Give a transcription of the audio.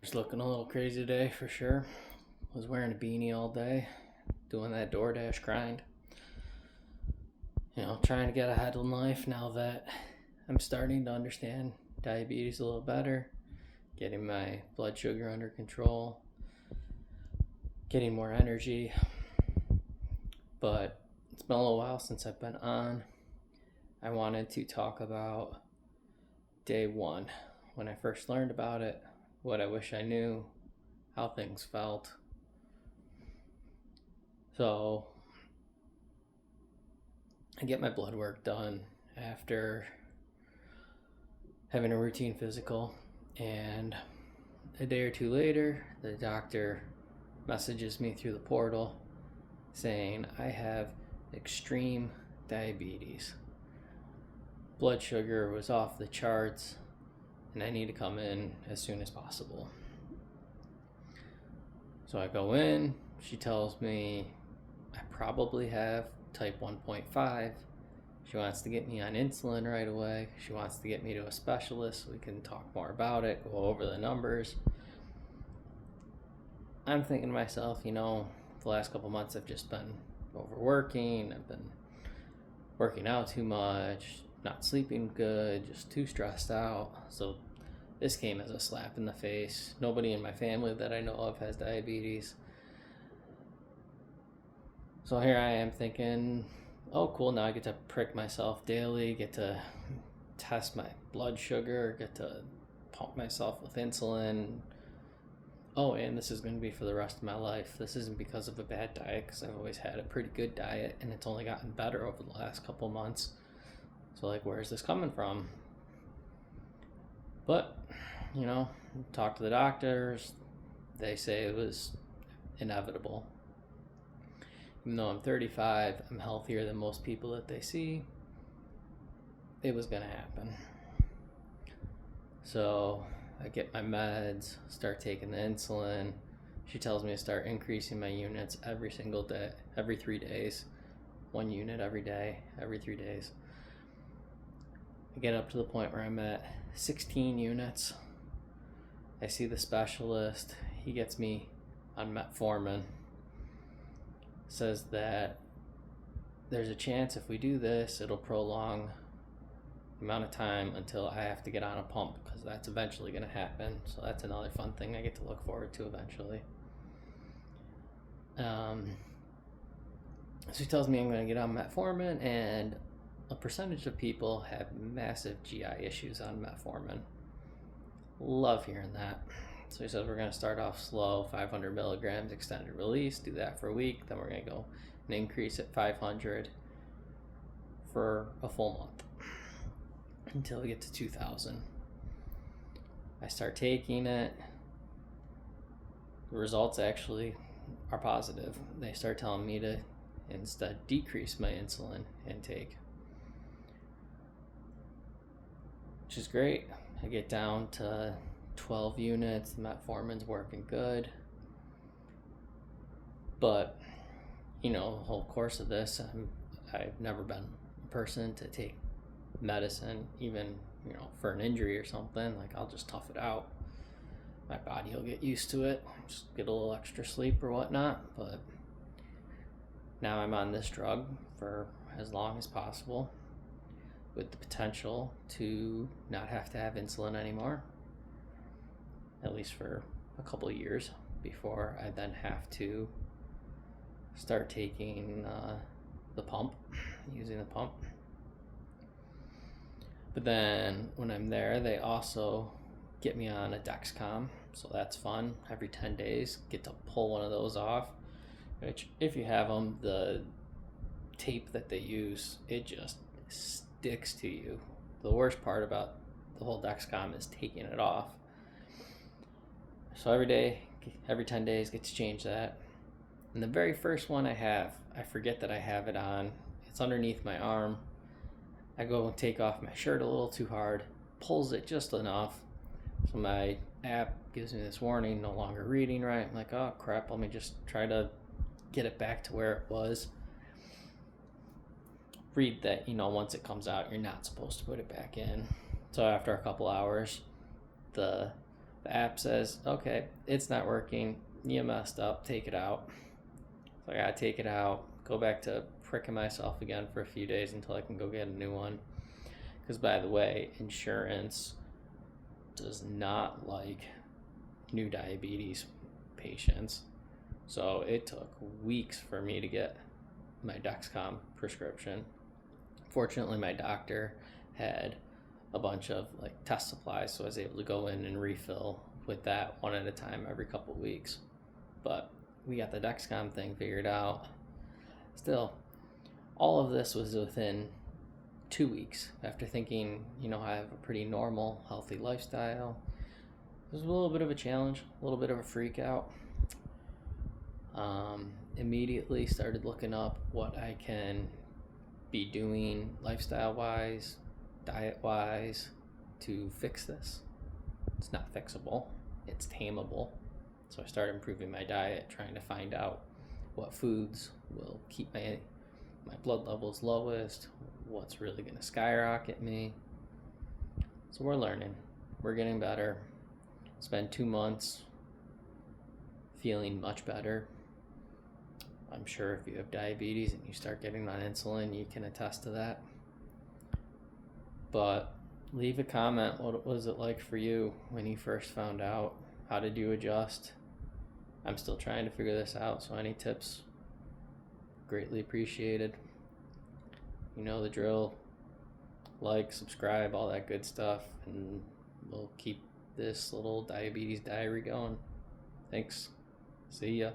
Just looking a little crazy today for sure. Was wearing a beanie all day, doing that DoorDash grind. Trying to get ahead in life now that I'm starting to understand diabetes a little better, getting my blood sugar under control, getting more energy. But it's been a little while since I've been on. I wanted to talk about day one, when I first learned about it, what I wish I knew, how things felt. So I get my blood work done after having a routine physical, and a day or two later, the doctor messages me through the portal saying I have extreme diabetes. Blood sugar was off the charts, and I need to come in as soon as possible. So I go in, she tells me I probably have type 1.5. She wants to get me on insulin right away. She wants to get me to a specialist so we can talk more about it, go over the numbers. I'm thinking to myself, the last couple months I've just been overworking. I've been working out too much, not sleeping good, just too stressed out. So this came as a slap in the face. Nobody in my family that I know of has diabetes. So here I am thinking, oh cool, now I get to prick myself daily, get to test my blood sugar, get to pump myself with insulin. Oh, and this is going to be for the rest of my life. This isn't because of a bad diet, because I've always had a pretty good diet, and it's only gotten better over the last couple months. So where's this coming from? But, talk to the doctors. They say it was inevitable. Even though I'm 35, I'm healthier than most people that they see. It was going to happen. So I get my meds, start taking the insulin. She tells me to start increasing my units every single day, every 3 days. 1 unit every day, every 3 days. I get up to the point where I'm at 16 units. I see the specialist. He gets me on metformin. Says that there's a chance if we do this, it'll prolong the amount of time until I have to get on a pump, because that's eventually going to happen. So that's another fun thing I get to look forward to eventually. So he tells me I'm going to get on metformin, and a percentage of people have massive GI issues on metformin. Love hearing that. So he says we're going to start off slow, 500 milligrams extended release, do that for a week, then we're going to go and increase it 500 for a full month until we get to 2,000. I start taking it. The results actually are positive. They start telling me to instead decrease my insulin intake, which is great. I get down to 12 units. The metformin's working good. But, the whole course of this, I've never been a person to take medicine, even, for an injury or something. I'll just tough it out. My body will get used to it. Just get a little extra sleep or whatnot. But now I'm on this drug for as long as possible, with the potential to not have to have insulin anymore, at least for a couple of years, before I then have to start taking the pump, using the pump. But then when I'm there, they also get me on a Dexcom, so that's fun. Every 10 days, get to pull one of those off, which if you have them, the tape that they use, it just sticks to you. The worst part about the whole Dexcom is taking it off. So every day, every 10 days, get to change that. And the very first one I have, I forget that I have it on. It's underneath my arm. I go and take off my shirt a little too hard, pulls it just enough. So my app gives me this warning, no longer reading right. I'm like, oh crap, let me just try to get it back to where it was. Read that, once it comes out, you're not supposed to put it back in. So after a couple hours, the The app says, okay, it's not working. You messed up. Take it out. So I gotta take it out, go back to pricking myself again for a few days until I can go get a new one. Because, by the way, insurance does not like new diabetes patients. So it took weeks for me to get my Dexcom prescription. Fortunately, my doctor had a bunch of like test supplies, so I was able to go in and refill with that one at a time every couple weeks. But we got the Dexcom thing figured out. Still, all of this was within 2 weeks after thinking, I have a pretty normal, healthy lifestyle. It was a little bit of a challenge, a little bit of a freak out. Immediately started looking up what I can be doing lifestyle-wise, diet-wise to fix this. It's not fixable, it's tameable. So I started improving my diet, trying to find out what foods will keep my blood levels lowest, what's really going to skyrocket me. So we're learning. We're getting better. Spent 2 months feeling much better. I'm sure if you have diabetes and you start getting on insulin, you can attest to that. But leave a comment. What was it like for you when you first found out? How did you adjust? I'm still trying to figure this out, so any tips, greatly appreciated. You know the drill. Like, subscribe, all that good stuff, and we'll keep this little diabetes diary going. Thanks. See ya.